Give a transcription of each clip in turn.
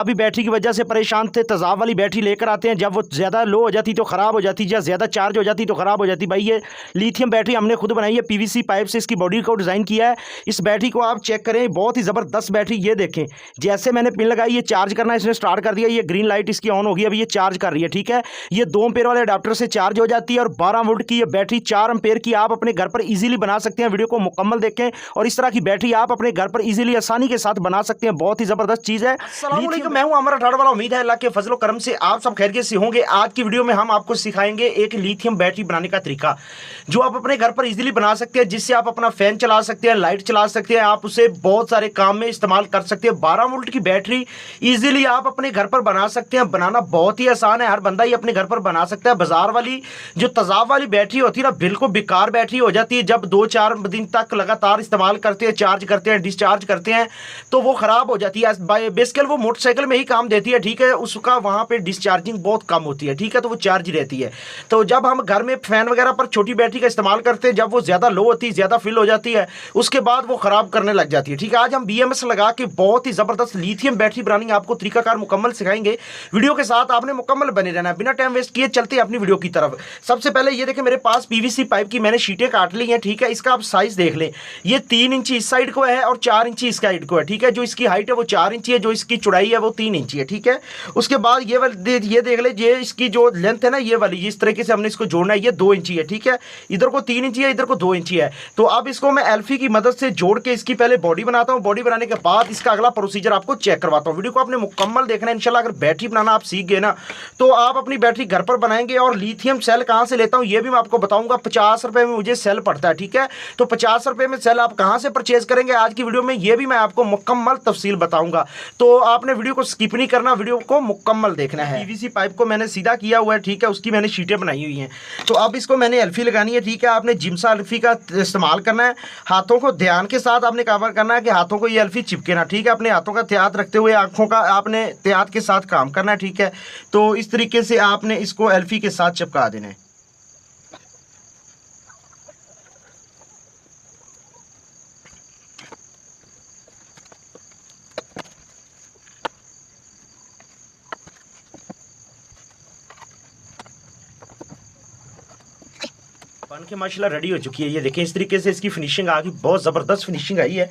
अभी बैटरी की वजह से परेशान थे, तेज़ाब वाली बैटरी लेकर आते हैं, जब वो ज़्यादा लो हो जाती तो ख़राब हो जाती, या ज़्यादा चार्ज हो जाती तो ख़राब हो जाती। भाई ये लिथियम बैटरी हमने खुद बनाई है, पीवीसी पाइप से इसकी बॉडी को डिज़ाइन किया है। इस बैटरी को आप चेक करें, बहुत ही ज़बरदस्त बैटरी। ये देखें, जैसे मैंने पिन लगाई, ये चार्ज करना इसने स्टार्ट कर दिया, ये ग्रीन लाइट इसकी ऑन होगी, अभी ये चार्ज कर रही है। ठीक है, ये 2 एम्पेयर वाले अडाप्टर से चार्ज हो जाती है और 12 वोल्ट की ये बैटरी 4 एम्पेयर की आप अपने घर पर ईजिली बना सकते हैं। वीडियो को मुकम्मल देखें और इस तरह की बैटरी आप अपने घर पर ईजिली आसानी के साथ बना सकते हैं। बहुत ही ज़बरदस्त चीज़ है। मैं हूं अमर अठाड़ वाला। उम्मीद है अल्लाह के फजलो करम से आप सब खैरियत से होंगे। आज की वीडियो में हम आपको सिखाएंगे एक लिथियम बैटरी बनाने का तरीका, जो आप अपने घर पर इजीली बना सकते हैं, जिससे आप अपना फैन चला सकते हैं, लाइट चला सकते हैं, आप उसे बहुत सारे काम में इस्तेमाल कर सकते हैं। 12 वोल्ट की बैटरी इजीली आप अपने घर पर बना सकते हैं। बनाना बहुत ही आसान है, हर बंदा ही अपने घर पर बना सकता है। बाजार वाली जो तेजाब वाली बैटरी होती है ना, बिल्कुल बेकार बैटरी हो जाती है। जब 2-4 दिन तक लगातार इस्तेमाल करते हैं, चार्ज करते हैं, डिस्चार्ज करते हैं, तो वो खराब हो जाती है। बेसिकली वो मोटरसाइकिल में ही काम देती है। ठीक है, उसका वहां पे डिस्चार्जिंग बहुत कम होती है। ठीक है, तो वो चार्ज ही रहती है। तो जब हम घर में फैन वगैरह पर छोटी बैटरी का इस्तेमाल करते हैं, जब वो ज्यादा लो होती है, ज्यादा फिल हो जाती है, उसके बाद वो खराब करने लग जाती है। ठीक है, आज हम BMS लगा के बहुत ही जबरदस्त लिथियम बैटरी बनानी आपको तरीकाकार मुकम्मल सिखाएंगे। वीडियो के साथ आपने मुकम्मल बने रहना है। बिना टाइम वेस्ट किए चलते हैं अपनी वीडियो की तरफ। सबसे पहले ये देखें, मेरे पास PVC पाइप की मैंने शीटें काट ली हैं। ठीक है, इसका आप साइज देख लें, ये 3 इंची इस साइड को है और 4 इंची इस साइड को है। ठीक है, जो इसकी हाइट है वो 4 इंची है, जो इसकी चौड़ाई है वो 3 इंची है। ठीक है, उसके बाद ये देख ले, ये इसकी जो लेंथ है ना, ये वाली, इस तरीके से हमने इसको जोड़ना है। ये 2 इंची है। ठीक है, इधर को 3 इंची है, इधर को 2 इंची है। तो अब इसको मैं एल्फी की मदद से जोड़ के इसकी पहले बॉडी बनाता हूं। बॉडी बनाने के बाद इसका अगला प्रोसीजर आपको चेक करवाता हूं। वीडियो को आपने मुकम्मल देखना है। इंशाल्लाह अगर बैटरी बनाना आप सीख गए ना, तो आप अपनी बैटरी घर पर बनाएंगे। और लिथियम सेल कहां से लेता हूं ये भी मैं आपको बताऊंगा। 50 रुपए में मुझे सेल पड़ता है। ठीक है, तो 50 रुपए में सेल आप कहां से परचेज करेंगे, आज की वीडियो में ये भी मैं आपको मुकम्मल तफसील बताऊंगा। तो आपने वीडियो को स्किप नहीं करना, वीडियो को मुकम्मल देखना है। PVC पाइप को मैंने सीधा किया हुआ है। ठीक है, उसकी मैंने शीटें बनाई हुई हैं। तो अब इसको मैंने एल्फी लगानी है। ठीक है, आपने जिम्सा एल्फी का इस्तेमाल करना है। हाथों को ध्यान के साथ आपने कवर करना है कि हाथों को ये एल्फी चिपके ना। ठीक है, अपने हाथों का एहतियात रखते हुए आंखों का आपने एहतियात के साथ काम करना है। ठीक है, तो इस तरीके से आपने इसको एल्फी के साथ चिपका देना है। बन के माशाल्लाह रेडी हो चुकी है। ये देखें, इस तरीके से इसकी फिनिशिंग आ गई, बहुत ज़बरदस्त फिनिशिंग आई है।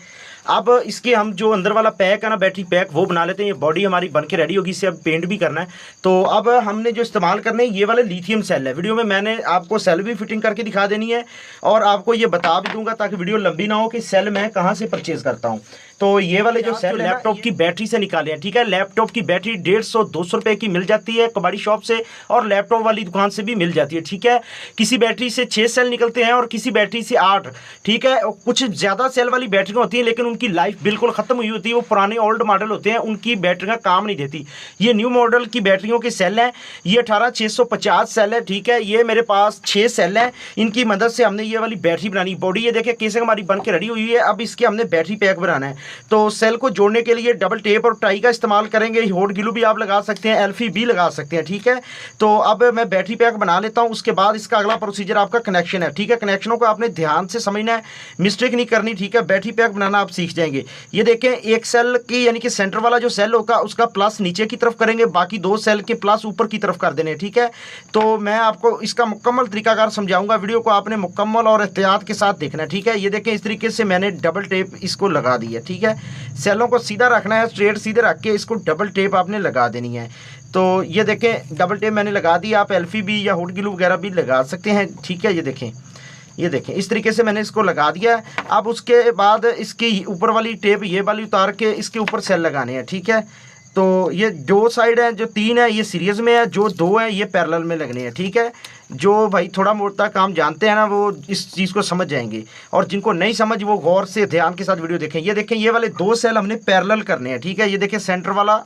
अब इसके हम जो अंदर वाला पैक है ना, बैटरी पैक, वो बना लेते हैं। ये बॉडी हमारी बन के रेडी होगी, इसे अब पेंट भी करना है। तो अब हमने जो इस्तेमाल करने ये वाले लिथियम सेल है। वीडियो में मैंने आपको सेल भी फिटिंग करके दिखा देनी है और आपको ये बता भी दूंगा ताकि वीडियो लंबी ना हो कि सेल मैं कहाँ से परचेज करता हूँ। तो ये वाले जो सेल लैपटॉप की बैटरी से निकाले हैं। ठीक है, लैपटॉप की बैटरी 150-200 रुपए की मिल जाती है कबाड़ी शॉप से, और लैपटॉप वाली दुकान से भी मिल जाती है। ठीक है, किसी बैटरी से 6 सेल निकलते हैं और किसी बैटरी से 8। ठीक है, कुछ ज़्यादा सेल वाली बैटरियाँ होती हैं लेकिन उनकी लाइफ बिल्कुल ख़त्म हुई होती है। वो पुराने ओल्ड मॉडल होते हैं, उनकी बैटरियाँ काम नहीं देती। ये न्यू मॉडल की बैटरियों के सेल हैं। ये 18650 सेल है। ठीक है, ये मेरे पास 6 सेल हैं। इनकी मदद से हमने ये वाली बैटरी बनानी। बॉडी ये देखें कैसे हमारी बन के रेडी हुई है। अब इसके हमने बैटरी पैक बनाना है। तो सेल को जोड़ने के लिए डबल टेप और टाई का इस्तेमाल करेंगे। हॉट ग्लू भी आप लगा सकते हैं, एल्फी भी लगा सकते हैं। ठीक है, तो अब मैं बैटरी पैक बना लेता हूं। उसके बाद इसका अगला प्रोसीजर आपका कनेक्शन है। ठीक है, कनेक्शनों को आपने ध्यान से समझना है, मिस्टेक नहीं करनी। ठीक है, बैटरी पैक बनाना आप सीख जाएंगे। ये देखें, एक सेल की यानी कि सेंटर वाला जो सेल होगा उसका प्लस नीचे की तरफ करेंगे, बाकी 2 सेल के प्लस ऊपर की तरफ कर देने। ठीक है, तो मैं आपको इसका मुकम्मल तरीकाकार समझाऊंगा। वीडियो को आपने मुकम्मल और एहतियात के साथ देखना है। ठीक है, ये देखें, इस तरीके से मैंने डबल टेप इसको लगा दी है। ठीक है, सेलों को सीधा रखना है, स्ट्रेट सीधे रख के इसको डबल टेप आपने लगा देनी है। तो ये देखें, डबल टेप मैंने लगा दी। आप एल्फी भी या हॉट ग्लू वगैरह भी लगा सकते हैं। ठीक है, ये देखें इस तरीके से मैंने इसको लगा दिया है। अब उसके बाद इसकी ऊपर वाली टेप ये वाली उतार के इसके ऊपर सेल लगाने हैं। ठीक है, तो ये 2 साइड है, जो 3 है ये सीरीज़ में है, जो 2 है ये पैरेलल में लगने हैं। ठीक है, जो भाई थोड़ा मोटा काम जानते हैं ना, वो इस चीज़ को समझ जाएंगे, और जिनको नहीं समझ वो गौर से ध्यान के साथ वीडियो देखें। ये देखें, ये वाले 2 सेल हमने पैरेलल करने हैं। ठीक है, ये देखें सेंटर वाला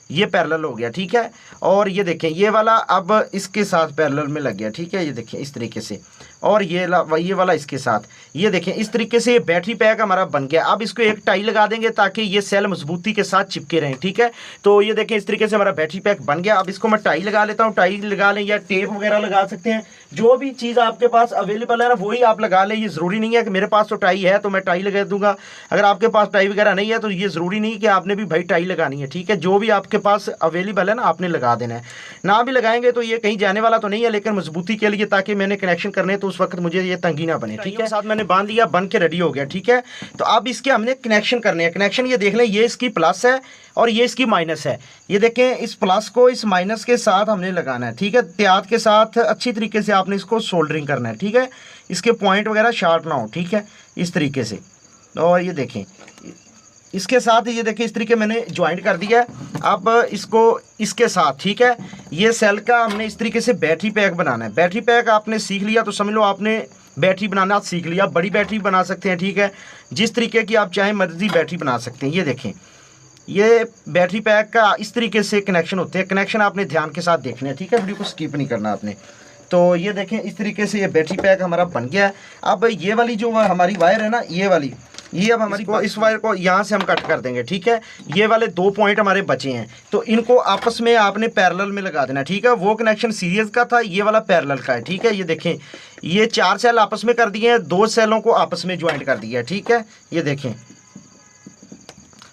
ये पैरेलल हो गया। ठीक है, और ये देखें ये वाला अब इसके साथ पैरेलल में लग गया। ठीक है, ये देखें इस तरीके से। और ये वाला इसके साथ। ये देखें इस तरीके से ये बैटरी पैक हमारा बन गया। अब इसको एक टाई लगा देंगे ताकि ये सेल मजबूती के साथ चिपके रहें, ठीक है। तो ये देखें इस तरीके से हमारा बैटरी पैक बन गया। अब इसको मैं टाई लगा लेता हूँ, टाई लगा लें या टेप वगैरह लगा सकते हैं, जो भी चीज़ आपके पास अवेलेबल है ना वही आप लगा लें। ये ज़रूरी नहीं है कि मेरे पास तो टाई है तो मैं टाई लगा दूंगा, अगर आपके पास टाई वगैरह नहीं है तो ये ज़रूरी नहीं कि आपने भी भाई टाई लगानी है, ठीक है। जो भी आपके पास अवेलेबल है ना आपने लगा देना है। ना भी लगाएंगे तो ये कहीं जाने वाला तो नहीं है, लेकिन मजबूती के लिए ताकि मैंने कनेक्शन करने तो उस वक्त मुझे ये तंगी ना बने, ठीक है। साथ मैंने बांध लिया, बन के रेडी हो गया, ठीक है। तो अब इसके हमने कनेक्शन करने हैं। कनेक्शन ये देख लें, ये इसकी प्लस है और ये इसकी माइनस है। ये देखें इस प्लस को इस माइनस के साथ हमने लगाना है, ठीक है। एहतियात के साथ अच्छी तरीके से आपने इसको सोल्डरिंग करना है, ठीक है। इसके पॉइंट वगैरह शार्प ना हो, ठीक है, इस तरीके से। और ये देखें इसके साथ ये देखें इस तरीके मैंने ज्वाइंट कर दिया है। अब इसको इसके साथ, ठीक है, ये सेल का हमने इस तरीके से बैटरी पैक बनाना है। बैटरी पैक आपने सीख लिया तो समझ लो आपने बैटरी बनाना सीख लिया। बड़ी बैटरी बना सकते हैं, ठीक है, जिस तरीके की आप चाहें मर्जी बैटरी बना सकते हैं। ये देखें ये बैटरी पैक का इस तरीके से कनेक्शन होते हैं। कनेक्शन आपने ध्यान के साथ देखना है, ठीक है, वीडियो को स्किप नहीं करना आपने। तो ये देखें इस तरीके से ये बैटरी पैक हमारा बन गया है। अब ये वाली जो हमारी वायर है ना, ये वाली, ये अब हमारी इस वायर को यहाँ से हम कट कर देंगे, ठीक है। ये वाले 2 पॉइंट हमारे बचे हैं तो इनको आपस में आपने पैरेलल में लगा देना, ठीक है। वो कनेक्शन सीरीज का था, ये वाला पैरेलल का है, ठीक है। ये देखें ये 4 सेल आपस में कर दिए हैं, 2 सेलों को आपस में ज्वाइंट कर दिया है, ठीक है। ये देखें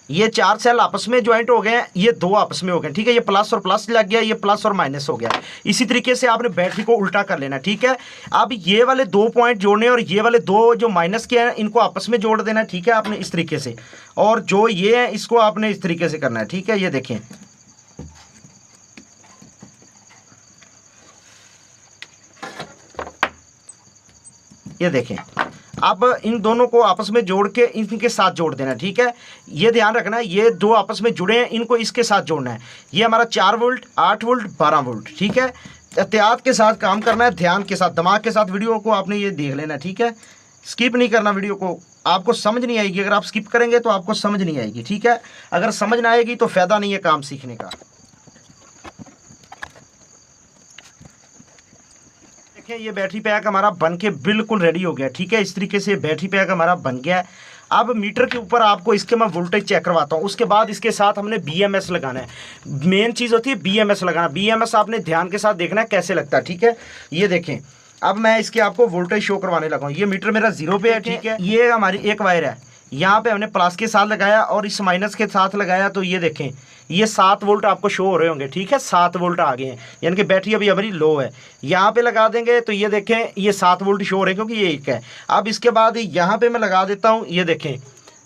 ये 4 सेल आपस में ज्वाइंट हो गए हैं, ये 2 आपस में हो गए, ठीक है। ये प्लस और प्लस लग गया, ये प्लस और माइनस हो गया। इसी तरीके से आपने बैटरी को उल्टा कर लेना, ठीक है। अब ये वाले 2 पॉइंट जोड़ने और ये वाले 2 जो माइनस के हैं इनको आपस में जोड़ देना, ठीक है, आपने इस तरीके से। और जो ये है इसको आपने इस तरीके से करना है, ठीक है। ये देखें ये देखें अब इन दोनों को आपस में जोड़ के इनके साथ जोड़ देना, ठीक है। ये ध्यान रखना है ये 2 आपस में जुड़े हैं, इनको इसके साथ जोड़ना है। ये हमारा 4 वोल्ट 8 वोल्ट 12 वोल्ट, ठीक है। एहतियात के साथ काम करना है, ध्यान के साथ, दिमाग के साथ वीडियो को आपने ये देख लेना, ठीक है। स्किप नहीं करना वीडियो को, आपको समझ नहीं आएगी। अगर आप स्किप करेंगे तो आपको समझ नहीं आएगी, ठीक है। अगर समझ ना आएगी तो फ़ायदा नहीं है काम सीखने का। ये बैटरी पैक हमारा बन के बिल्कुल रेडी हो गया, ठीक है। इस तरीके से बैटरी पैक हमारा बन गया है। अब मीटर के ऊपर आपको इसके मैं वोल्टेज चेक करवाता हूँ। उसके बाद इसके साथ हमने BMS लगाना है। मेन चीज़ होती है BMS लगाना। BMS आपने ध्यान के साथ देखना है कैसे लगता है, ठीक है। ये देखें अब मैं इसके आपको वोल्टेज शो करवाने लगा हूँ। ये मीटर मेरा 0 पे है, ठीक है। ये हमारी एक वायर है, यहाँ पे हमने प्लस के साथ लगाया और इस माइनस के साथ लगाया तो ये देखें ये 7 वोल्ट आपको शो हो रहे होंगे, ठीक है। 7 वोल्ट आ गए हैं, यानी कि बैटरी अभी हमारी लो है। यहाँ पे लगा देंगे तो ये देखें ये 7 वोल्ट शो हो रहे हैं क्योंकि ये एक है। अब इसके बाद यहाँ पे मैं लगा देता हूँ, ये देखें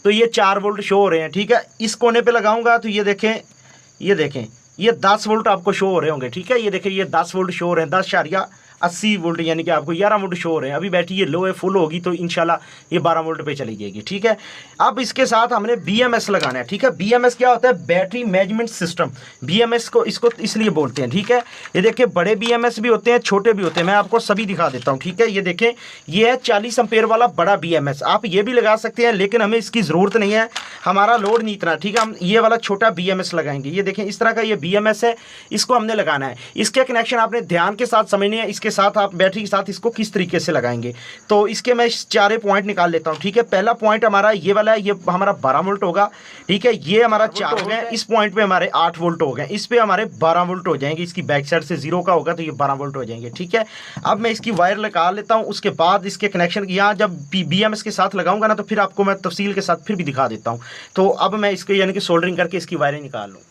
तो ये 4 वोल्ट शो हो रहे हैं, ठीक है। इस कोने पे लगाऊंगा तो ये देखें ये 10 वोल्ट आपको शो हो रहे होंगे, ठीक है। ये देखें ये 10 वोल्ट शो हो रहे हैं, 10.80 वोल्ट, यानी कि आपको 11 वोल्ट शो हो रहे हैं। अभी बैटरी ये लो है, फुल होगी तो इंशाल्लाह ये 12 वोल्ट पे चली जाएगी, ठीक है। अब इसके साथ हमने BMS लगाना है, ठीक है। BMS क्या होता है? Battery management system. BMS को इसको इसलिए बोलते हैं, ठीक है। ये देखिए बड़े BMS भी होते हैं, छोटे भी होते हैं, मैं आपको सभी दिखा देता हूँ, ठीक है। ये देखें ये है 40 एम्पेयर वाला बड़ा BMS, आप ये भी लगा सकते हैं लेकिन हमें इसकी ज़रूरत नहीं है, हमारा लोड नहीं इतना, ठीक है। हम ये वाला छोटा BMS लगाएंगे। ये देखें इस तरह का ये BMS है, इसको हमने लगाना है। इसके कनेक्शन आपने ध्यान के साथ समझने हैं। इसके साथ आप बैटरी के साथ इसको किस तरीके से लगाएंगे तो इसके मैं 4 पॉइंट निकाल लेता हूं, ठीक है। पहला पॉइंट हमारा ये वाला है, ये हमारा 12 वोल्ट होगा, ठीक है। ये हमारा 4 हो गया, इस पॉइंट पे हमारे 8 वोल्ट हो गए, इस पे हमारे 12 वोल्ट हो जाएंगे। इसकी बैक साइड से 0 का होगा तो ये 12 वोल्ट हो जाएंगे, ठीक है। अब मैं इसकी वायर लगा लेता हूं। उसके बाद इसके कनेक्शन यहाँ जब BMS के साथ लगाऊंगा ना तो फिर आपको मैं तफसील के साथ फिर भी दिखा देता हूँ। तो अब मैं इसके यानी कि सोल्डरिंग करके इसकी वायरें निकाल लूँ।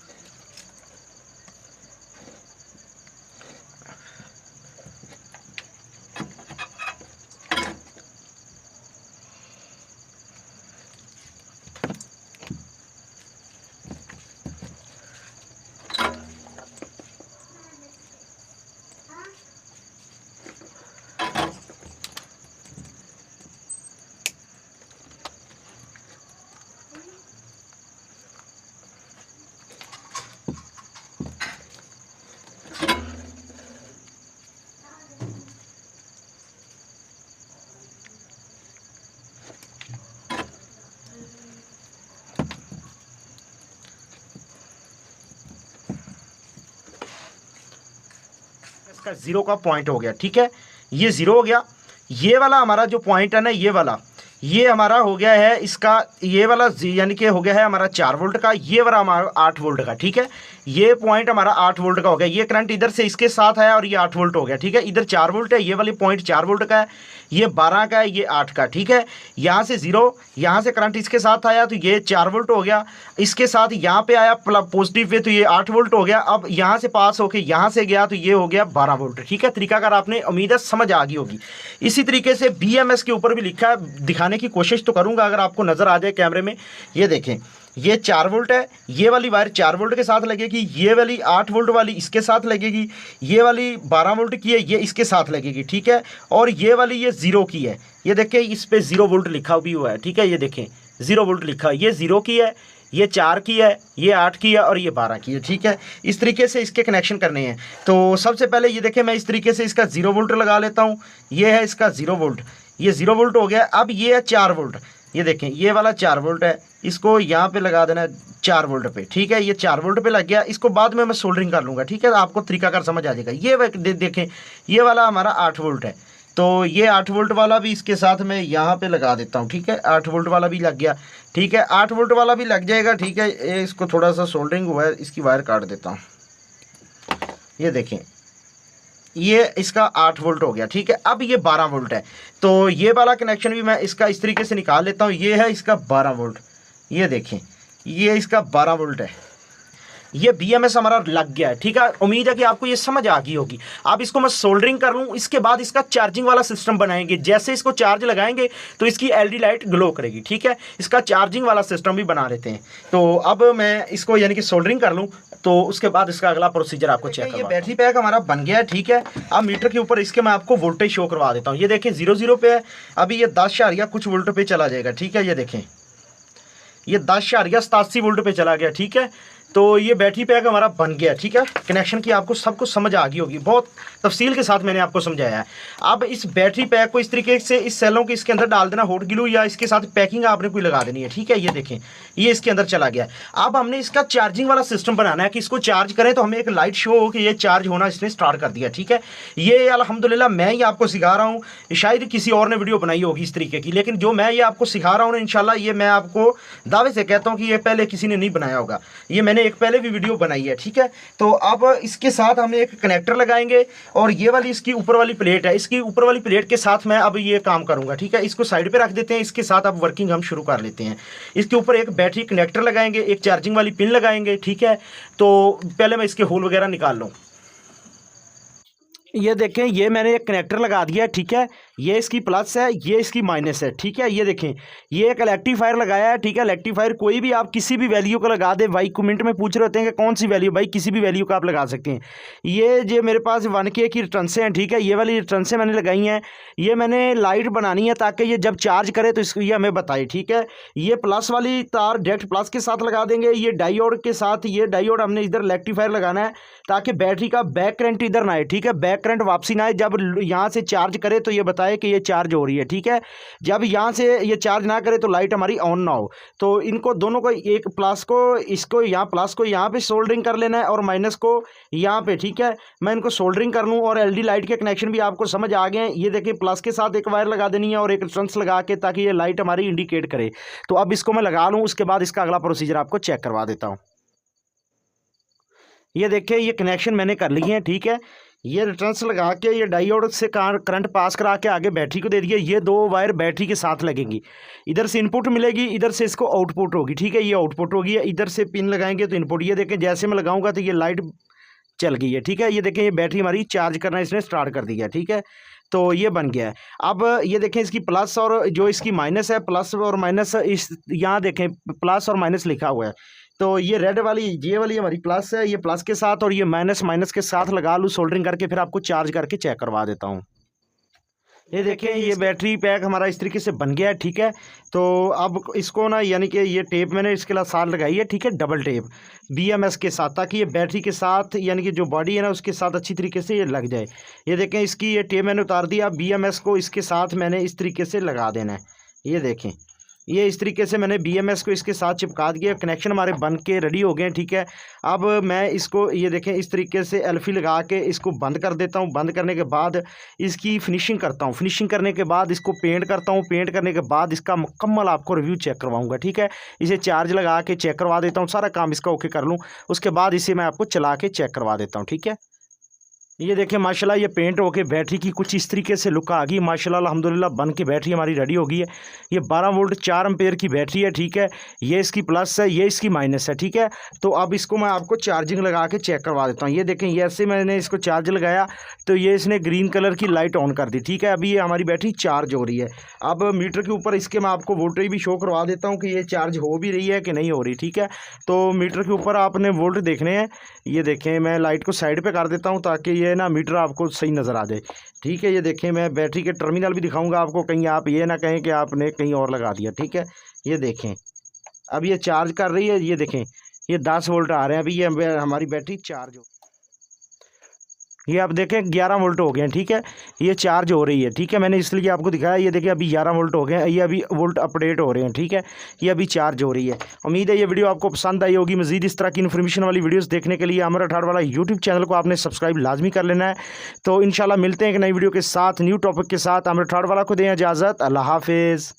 इसका 0 का पॉइंट हो गया, ठीक है। ये 0 हो गया, ये वाला हमारा जो पॉइंट है ना, ये हमारा हो गया है इसका, ये वाला यानी कि हो गया है हमारा 4 वोल्ट का, ये वाला हमारा 8 वोल्ट का, ठीक है। ये पॉइंट हमारा 8 वोल्ट का हो गया, ये करंट इधर से इसके साथ है और ये 8 वोल्ट हो गया, ठीक है। इधर 4 वोल्ट है, ये वाली पॉइंट 4 वोल्ट का है, ये 12 का है, ये 8 का, ठीक है। यहाँ से 0, यहाँ से करंट इसके साथ आया तो ये 4 वोल्ट हो गया, इसके साथ यहाँ पे आया पॉजिटिव पे तो ये 8 वोल्ट हो गया। अब यहाँ से पास होके यहाँ से गया तो ये हो गया 12 वोल्ट, ठीक है। तरीकाकार आपने उम्मीद है समझ आ गई होगी। इसी तरीके से BMS के ऊपर भी लिखा है, दिखाने की कोशिश तो करूँगा अगर आपको नज़र आ जाए कैमरे में। ये देखें, ये 4 वोल्ट है, ये वाली वायर 4 वोल्ट के साथ लगेगी, ये वाली 8 वोल्ट वाली इसके साथ लगेगी, ये वाली 12 वोल्ट की है, ये इसके साथ लगेगी, ठीक है। और ये वाली ये 0 की है, ये देखें इस पे 0 वोल्ट लिखा भी हुआ है, ठीक है। ये देखें 0 वोल्ट लिखा है, ये 0 की है, ये 4 की है, ये 8 की है और ये 12 की है, ठीक है। इस तरीके से इसके कनेक्शन करने हैं। तो सबसे पहले ये देखें, मैं इस तरीके से इसका 0 वोल्ट लगा लेता हूँ। ये है इसका 0 वोल्ट, ये 0 वोल्ट हो गया। अब ये है 4 वोल्ट, ये देखें ये वाला 4 वोल्ट है, इसको यहाँ पे लगा देना है 4 वोल्ट पे, ठीक है। ये 4 वोल्ट पे लग गया, इसको बाद में मैं सोल्डरिंग कर लूँगा, ठीक है। आपको तरीकाकार समझ आ जाएगा। ये देखें, ये वाला हमारा 8 वोल्ट है, तो ये 8 वोल्ट वाला भी इसके साथ मैं यहाँ पे लगा देता हूँ, ठीक है। 8 वोल्ट वाला भी लग गया, ठीक है। 8 वोल्ट वाला भी लग जाएगा, ठीक है। ये इसको थोड़ा सा सोल्डरिंग हुआ है, इसकी वायर काट देता हूँ। ये देखें, ये इसका 8 वोल्ट हो गया, ठीक है। अब ये 12 वोल्ट है, तो ये वाला कनेक्शन भी मैं इसका इस तरीके से निकाल लेता हूँ। ये है इसका 12 वोल्ट, ये देखें ये इसका 12 वोल्ट है। ये BMS हमारा लग गया है, ठीक है। उम्मीद है कि आपको ये समझ आ गई होगी। अब इसको मैं सोल्डरिंग कर लूँ, इसके बाद इसका चार्जिंग वाला सिस्टम बनाएंगे। जैसे इसको चार्ज लगाएंगे तो इसकी LED लाइट ग्लो करेगी, ठीक है। इसका चार्जिंग वाला सिस्टम भी बना लेते हैं। तो अब मैं इसको यानी कि सोल्डरिंग कर लूँ, तो उसके बाद इसका अगला प्रोसीजर आपको चेक करवा। ये बैटरी पैक हमारा बन गया है, ठीक है। अब मीटर के ऊपर इसके मैं आपको वोल्टेज शो करवा देता हूँ। ये देखें 0 पे है, अभी ये 10 कुछ वोल्ट पे चला जाएगा, ठीक है। ये देखें ये 10 वोल्ट पे चला गया, ठीक है। तो ये बैटरी पैक हमारा बन गया, ठीक है। कनेक्शन की आपको सब कुछ समझ आ गई होगी, बहुत तफसील के साथ मैंने आपको समझाया है। अब इस बैटरी पैक को इस तरीके से इस सेलों के इसके अंदर डाल देना, हॉट ग्लू या इसके साथ पैकिंग आपने कोई लगा देनी है, ठीक है। ये देखें ये इसके अंदर चला गया। अब हमने इसका चार्जिंग वाला सिस्टम बनाना है कि इसको चार्ज करें तो हमें एक लाइट शो हो कि ये चार्ज होना इसने स्टार्ट कर दिया, ठीक है। ये अल्हम्दुलिल्लाह मैं ही आपको सिखा रहा हूँ, शायद किसी और ने वीडियो बनाई होगी इस तरीके की, लेकिन जो मैं ये आपको सिखा रहा हूँ इंशाल्लाह ये मैं आपको दावे से कहता हूँ कि ये पहले किसी ने नहीं बनाया होगा। ये मैंने एक पहले भी वीडियो बनाई है, ठीक है। तो अब इसके साथ हम एक कनेक्टर लगाएंगे और ये वाली इसकी ऊपर वाली प्लेट है, इसकी ऊपर वाली प्लेट के साथ मैं अब ये काम करूंगा, ठीक है। इसको साइड पे रख देते हैं, इसके साथ अब वर्किंग हम शुरू कर लेते हैं। इसके ऊपर एक बैटरी कनेक्टर लगाएंगे, एक चार्जिंग वाली पिन लगाएंगे, ठीक है। तो पहले मैं इसके होल वगैरह निकाल लूँ। ये देखें ये मैंने एक कनेक्टर लगा दिया है, ठीक है। ये इसकी प्लस है, ये इसकी माइनस है, ठीक है। ये देखें ये एक रेक्टिफायर लगाया है, ठीक है। रेक्टिफायर कोई भी आप किसी भी वैल्यू का लगा दे। भाई कमेंट में पूछ रहे होते हैं कि कौन सी वैल्यू, भाई किसी भी वैल्यू का आप लगा सकते हैं। ये जो मेरे पास 1K की रिटर्नसें हैं, ठीक है। ये वाली रिटर्नसें मैंने लगाई हैं, ये मैंने लाइट बनानी है ताकि ये जब चार्ज करे तो इसको ये हमें बताए, ठीक है। ये प्लस वाली तार डायरेक्ट प्लस के साथ लगा देंगे। ये डायोड के साथ, ये डायोड हमने इधर रेक्टिफायर लगाना है ताकि बैटरी का बैक करंट इधर ना आए, ठीक है। बैक करंट वापसी ना आए, जब यहाँ से चार्ज करे तो ये बताए कि ये चार्ज हो रही है, ठीक है। जब यहाँ से ये चार्ज ना करे तो लाइट हमारी ऑन ना हो। तो इनको दोनों को, एक प्लस को इसको यहाँ, प्लस को यहाँ पे सोल्डरिंग कर लेना है और माइनस को यहाँ पे, ठीक है। मैं इनको सोल्डरिंग कर लूँ और LED लाइट के कनेक्शन भी आपको समझ आ गए हैं। ये देखिए प्लस के साथ एक वायर लगा देनी है और एक रेफरेंस लगा के, ताकि ये लाइट हमारी इंडिकेट करे। तो अब इसको मैं लगा लूँ, उसके बाद इसका अगला प्रोसीजर आपको चेक करवा देता हूँ। ये देखिए ये कनेक्शन मैंने कर लिए हैं, ठीक है। ये रिटर्न्स लगा के ये डायोड से करंट पास करा के आगे बैटरी को दे दिया। ये दो वायर बैटरी के साथ लगेंगी, इधर से इनपुट मिलेगी, इधर से इसको आउटपुट होगी, ठीक है। ये आउटपुट होगी, इधर से पिन लगाएंगे तो इनपुट। ये देखें जैसे मैं लगाऊंगा तो ये लाइट चल गई है, ठीक है। ये देखें ये बैटरी हमारी चार्ज करना इसने स्टार्ट कर दिया, ठीक है। तो ये बन गया है। अब ये देखें इसकी प्लस और जो इसकी माइनस है, प्लस और माइनस इस यहाँ देखें प्लस और माइनस लिखा हुआ है। तो ये रेड वाली, ये वाली हमारी प्लस है, ये प्लस के साथ, और ये माइनस माइनस के साथ लगा लूँ सोल्डरिंग करके, फिर आपको चार्ज करके चेक करवा देता हूँ। ये देखिए ये बैटरी पैक हमारा इस तरीके से बन गया है, ठीक है। तो अब इसको ना यानी कि ये टेप मैंने इसके साथ लगाई है, ठीक है, डबल टेप BMS के साथ, ताकि ये बैटरी के साथ यानी कि जो बॉडी है ना उसके साथ अच्छी तरीके से ये लग जाए। ये देखें इसकी ये टेप मैंने उतार दिया, BMS को इसके साथ मैंने इस तरीके से लगा देना है। ये देखें ये इस तरीके से मैंने BMS को इसके साथ चिपका दिया, कनेक्शन हमारे बन के रेडी हो गए हैं। ठीक है, अब मैं इसको ये देखें इस तरीके से एल्फी लगा के इसको बंद कर देता हूँ। बंद करने के बाद इसकी फिनिशिंग करता हूँ। फिनिशिंग करने के बाद इसको पेंट करता हूँ। पेंट करने के बाद इसका मुकम्मल आपको रिव्यू चेक करवाऊँगा। ठीक है, इसे चार्ज लगा के चेक करवा देता हूँ, सारा काम इसका ओके कर लूँ, उसके बाद इसे मैं आपको चला के चेक करवा देता हूँ। ठीक है, ये देखिए माशाल्लाह ये पेंट होके बैटरी की कुछ इस तरीके से लुक आ गई। माशाल्लाह अल्हम्दुलिल्लाह बन के बैटरी हमारी रेडी हो गई है। ये 12 वोल्ट 4 एम्पेयर की बैटरी है। ठीक है, ये इसकी प्लस है, ये इसकी माइनस है। ठीक है, तो अब इसको मैं आपको चार्जिंग लगा के चेक करवा देता हूँ। ये देखें, ये ऐसे मैंने इसको चार्ज लगाया तो ये इसने ग्रीन कलर की लाइट ऑन कर दी। ठीक है, अभी ये हमारी बैटरी चार्ज हो रही है। अब मीटर के ऊपर इसके मैं आपको वोल्टेज भी शो करवा देता हूँ कि ये चार्ज हो भी रही है कि नहीं हो रही। ठीक है, तो मीटर के ऊपर आपने वोल्ट देखने हैं। ये देखें, मैं लाइट को साइड पे कर देता हूँ ताकि ये ना मीटर आपको सही नज़र आ जाए। ठीक है, ये देखें, मैं बैटरी के टर्मिनल भी दिखाऊंगा आपको, कहीं आप ये ना कहें कि आपने कहीं और लगा दिया। ठीक है, ये देखें अब ये चार्ज कर रही है। ये देखें, ये 10 वोल्ट आ रहे हैं। अभी ये हमारी बैटरी चार्ज हो, ये आप देखें 11 वोल्ट हो गए हैं। ठीक है, ये चार्ज हो रही है। ठीक है, मैंने इसलिए आपको दिखाया। ये देखिए अभी 11 वोल्ट हो गए हैं, ये अभी वोल्ट अपडेट हो रहे हैं। ठीक है, ये अभी चार्ज हो रही है। उम्मीद है ये वीडियो आपको पसंद आई होगी। मजीद इस तरह की इन्फॉर्मेशन वाली वीडियोस देखने के लिए आमिर अठाड़ वाला यूट्यूब चैनल को आपने सब्सक्राइब लाजमी कर लेना है। तो इंशाल्लाह मिलते हैं एक नई वीडियो के साथ, न्यू टॉपिक के साथ। आमिर अठाड़ वाला को दें इजाज़त। अल्लाह हाफिज़।